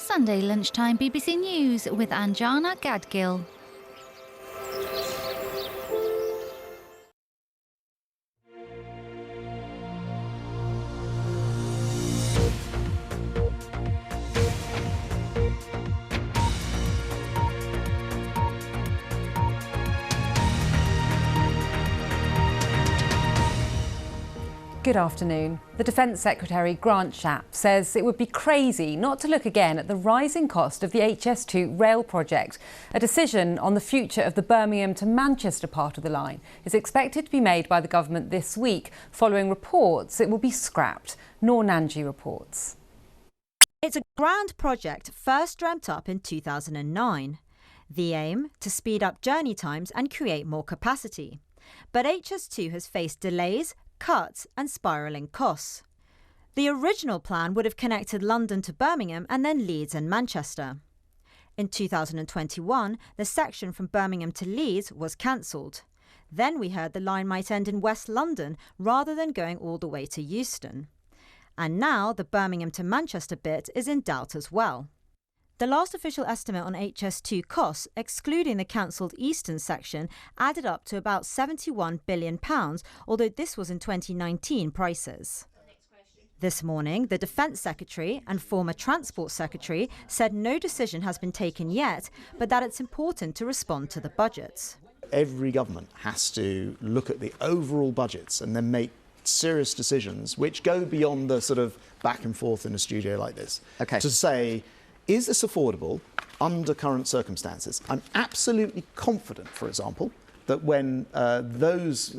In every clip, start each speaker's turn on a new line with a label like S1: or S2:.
S1: Sunday Lunchtime BBC News with Anjana Gadgil.
S2: Good afternoon. The Defence Secretary, Grant Shapps, says it would be crazy not to look again at the rising cost of the HS2 rail project. A decision on the future of the Birmingham to Manchester part of the line is expected to be made by the government this week, following reports it will be scrapped. Noor Nanji reports.
S3: It's a grand project first dreamt up in 2009. The aim, to speed up journey times and create more capacity. But HS2 has faced delays, cuts and spiralling costs. The original plan would have connected London to Birmingham and then Leeds and Manchester. In 2021, the section from Birmingham to Leeds was cancelled. Then we heard the line might end in West London rather than going all the way to Euston. And now the Birmingham to Manchester bit is in doubt as well. The last official estimate on HS2 costs, excluding the cancelled Eastern section, added up to about £71 billion, although this was in 2019 prices. This morning, the Defence Secretary and former Transport Secretary said no decision has been taken yet, but that it's important to respond to the budgets.
S4: Every government has to look at the overall budgets and then make serious decisions which go beyond the sort of back and forth in a studio like this.
S5: Okay.
S4: To say, is this affordable under current circumstances? I'm absolutely confident, for example, that when those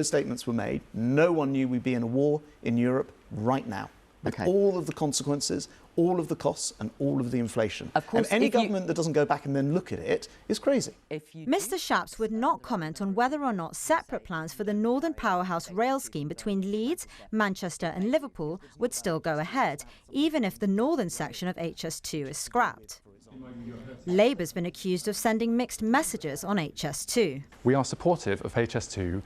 S4: statements were made, no one knew we'd be in a war in Europe right now. With all of the consequences, all of the costs and all of the inflation.
S5: Of course,
S4: and any government that doesn't go back and then look at it is crazy.
S3: Mr Shapps would not comment on whether or not separate plans for the Northern Powerhouse rail scheme between Leeds, Manchester and Liverpool would still go ahead, even if the northern section of HS2 is scrapped. Labour's been accused of sending mixed messages on HS2.
S6: We are supportive of HS2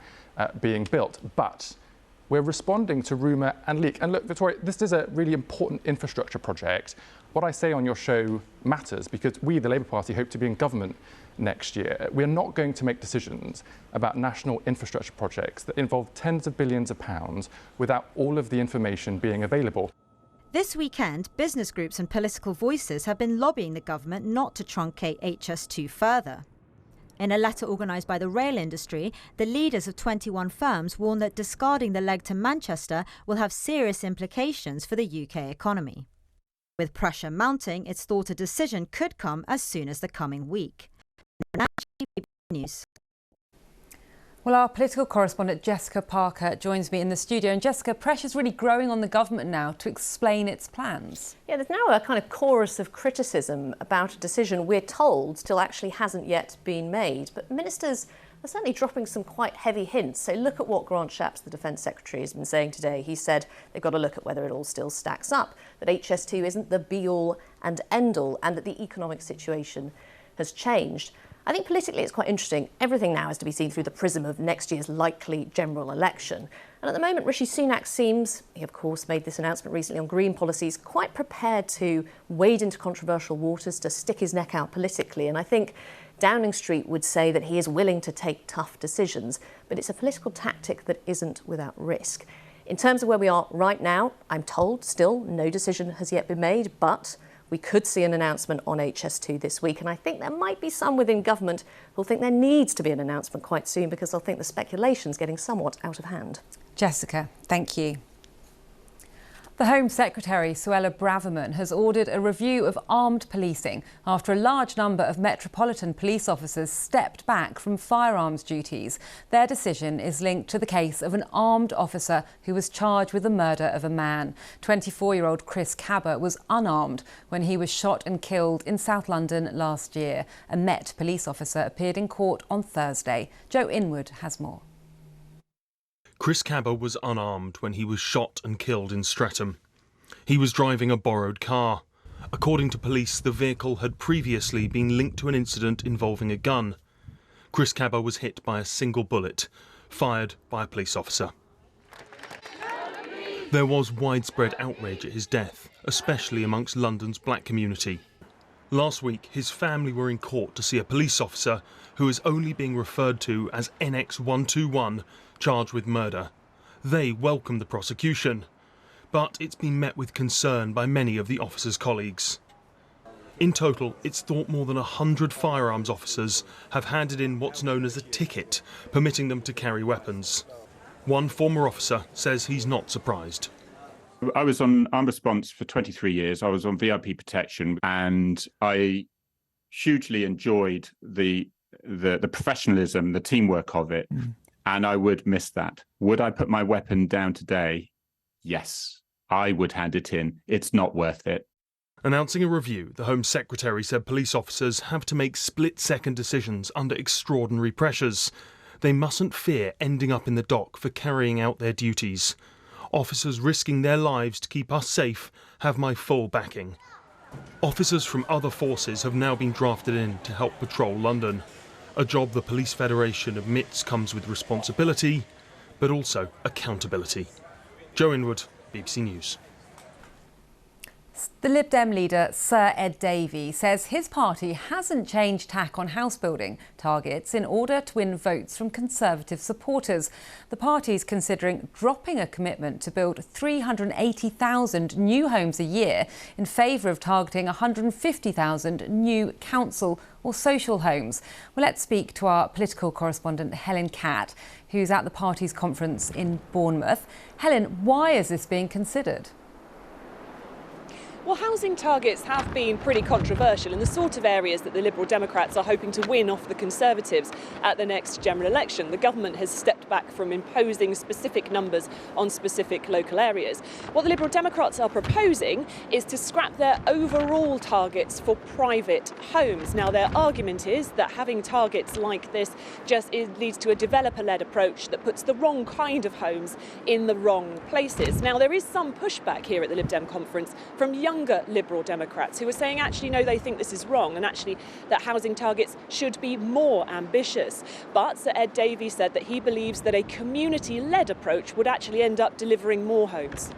S6: being built, but we're responding to rumour and leak. And look, Victoria, this is a really important infrastructure project. What I say on your show matters because we, the Labour Party, hope to be in government next year. We're not going to make decisions about national infrastructure projects that involve tens of billions of pounds without all of the information being available.
S3: This weekend, business groups and political voices have been lobbying the government not to truncate HS2 further. In a letter organised by the rail industry, the leaders of 21 firms warn that discarding the leg to Manchester will have serious implications for the UK economy. With pressure mounting, it's thought a decision could come as soon as the coming week. News.
S2: Well, our political correspondent Jessica Parker joins me in the studio. And Jessica, pressure's really growing on the government now to explain its plans.
S7: Yeah, there's now a kind of chorus of criticism about a decision we're told still actually hasn't yet been made. But ministers are certainly dropping some quite heavy hints. So look at what Grant Shapps, the Defence Secretary, has been saying today. He said they've got to look at whether it all still stacks up, that HS2 isn't the be-all and end-all, and that the economic situation has changed. I think politically it's quite interesting. Everything now has to be seen through the prism of next year's likely general election. And at the moment, Rishi Sunak seems, he of course made this announcement recently on green policies, quite prepared to wade into controversial waters, to stick his neck out politically. And I think Downing Street would say that he is willing to take tough decisions, but it's a political tactic that isn't without risk. In terms of where we are right now, I'm told still no decision has yet been made, but we could see an announcement on HS2 this week, and I think there might be some within government who'll think there needs to be an announcement quite soon because they'll think the speculation's getting somewhat out of hand.
S2: Jessica, thank you. The Home Secretary, Suella Braverman, has ordered a review of armed policing after a large number of Metropolitan police officers stepped back from firearms duties. Their decision is linked to the case of an armed officer who was charged with the murder of a man. 24-year-old Chris Cabber was unarmed when he was shot and killed in South London last year. A Met police officer appeared in court on Thursday. Joe Inwood has more.
S8: Chris Cabber was unarmed when he was shot and killed in Streatham. He was driving a borrowed car. According to police, the vehicle had previously been linked to an incident involving a gun. Chris Cabber was hit by a single bullet, fired by a police officer. There was widespread outrage at his death, especially amongst London's black community. Last week, his family were in court to see a police officer who is only being referred to as NX121, charged with murder. They welcomed the prosecution, but it's been met with concern by many of the officer's colleagues. In total, it's thought more than 100 firearms officers have handed in what's known as a ticket, permitting them to carry weapons. One former officer says he's not surprised.
S5: I was on armed response for 23 years. I was on VIP protection, and I hugely enjoyed the professionalism, the teamwork of it, and I would miss that. Would I put my weapon down today? Yes, I would hand it in. It's not worth it.
S8: Announcing a review, the Home Secretary said police officers have to make split-second decisions under extraordinary pressures. They mustn't fear ending up in the dock for carrying out their duties. Officers risking their lives to keep us safe have my full backing. Officers from other forces have now been drafted in to help patrol London, a job the Police Federation admits comes with responsibility, but also accountability. Joe Inwood, BBC News.
S2: The Lib Dem leader, Sir Ed Davey, says his party hasn't changed tack on house building targets in order to win votes from Conservative supporters. The party is considering dropping a commitment to build 380,000 new homes a year in favour of targeting 150,000 new council or social homes. Well, let's speak to our political correspondent, Helen Catt, who's at the party's conference in Bournemouth. Helen, why is this being considered?
S9: Well, housing targets have been pretty controversial in the sort of areas that the Liberal Democrats are hoping to win off the Conservatives at the next general election. The government has stepped back from imposing specific numbers on specific local areas. What the Liberal Democrats are proposing is to scrap their overall targets for private homes. Now, their argument is that having targets like this just leads to a developer-led approach that puts the wrong kind of homes in the wrong places. Now, there is some pushback here at the Lib Dem conference from younger Liberal Democrats who are saying actually no, they think this is wrong and actually that housing targets should be more ambitious. But Sir Ed Davey said that he believes that a community-led approach would actually end up delivering more homes.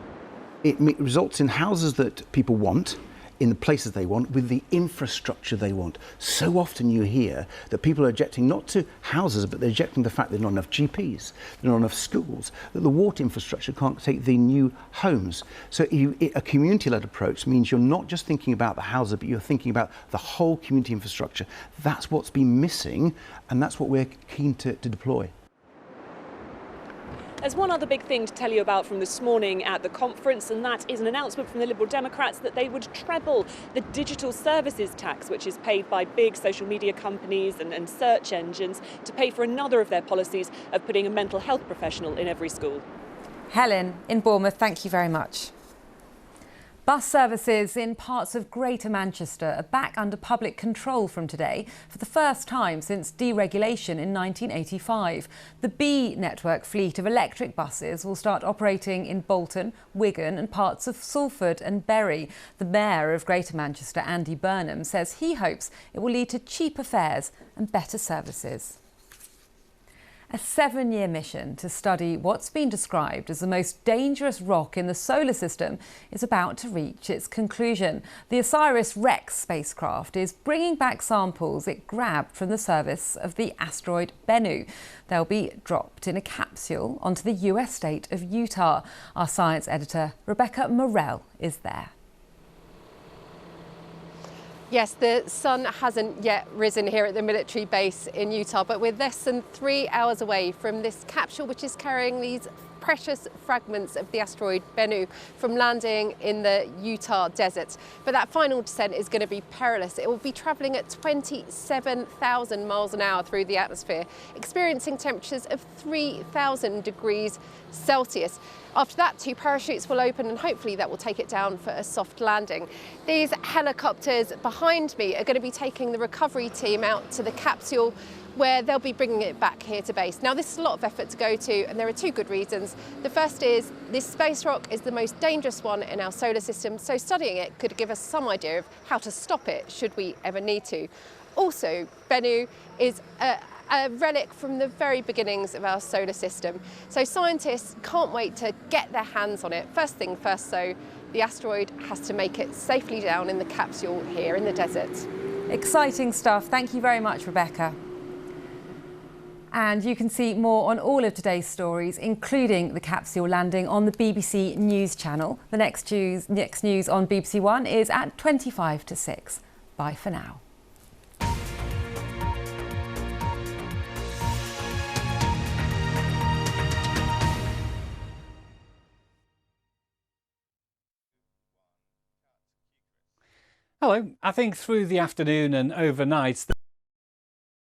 S10: It results in houses that people want, in the places they want, with the infrastructure they want. So often you hear that people are objecting not to houses, but they're objecting to the fact there are not enough GPs, there are not enough schools, that the water infrastructure can't take the new homes. So a community-led approach means you're not just thinking about the houses, but you're thinking about the whole community infrastructure. That's what's been missing, and that's what we're keen to deploy.
S9: There's one other big thing to tell you about from this morning at the conference, and that is an announcement from the Liberal Democrats that they would treble the digital services tax, which is paid by big social media companies and search engines, to pay for another of their policies of putting a mental health professional in every school.
S2: Helen, in Bournemouth, thank you very much. Bus services in parts of Greater Manchester are back under public control from today for the first time since deregulation in 1985. The B network fleet of electric buses will start operating in Bolton, Wigan and parts of Salford and Bury. The Mayor of Greater Manchester, Andy Burnham, says he hopes it will lead to cheaper fares and better services. A 7-year mission to study what's been described as the most dangerous rock in the solar system is about to reach its conclusion. The OSIRIS-REx spacecraft is bringing back samples it grabbed from the surface of the asteroid Bennu. They'll be dropped in a capsule onto the US state of Utah. Our science editor, Rebecca Morell, is there.
S11: Yes, the sun hasn't yet risen here at the military base in Utah, but we're less than 3 hours away from this capsule, which is carrying these precious fragments of the asteroid Bennu from landing in the Utah desert. But that final descent is going to be perilous. It will be travelling at 27,000 miles an hour through the atmosphere, experiencing temperatures of 3,000 degrees Celsius. After that, 2 parachutes will open and hopefully that will take it down for a soft landing. These helicopters behind me are going to be taking the recovery team out to the capsule where they'll be bringing it back here to base. Now, this is a lot of effort to go to, and there are 2 good reasons. The first is this space rock is the most dangerous one in our solar system, so studying it could give us some idea of how to stop it should we ever need to. Also, Bennu is a relic from the very beginnings of our solar system. So scientists can't wait to get their hands on it. First thing first, so the asteroid has to make it safely down in the capsule here in the desert.
S2: Exciting stuff. Thank you very much, Rebecca. And you can see more on all of today's stories, including the capsule landing, on the BBC News channel. The next news on BBC One is at 25 to 6. Bye for now.
S12: Hello. I think through the afternoon and overnight,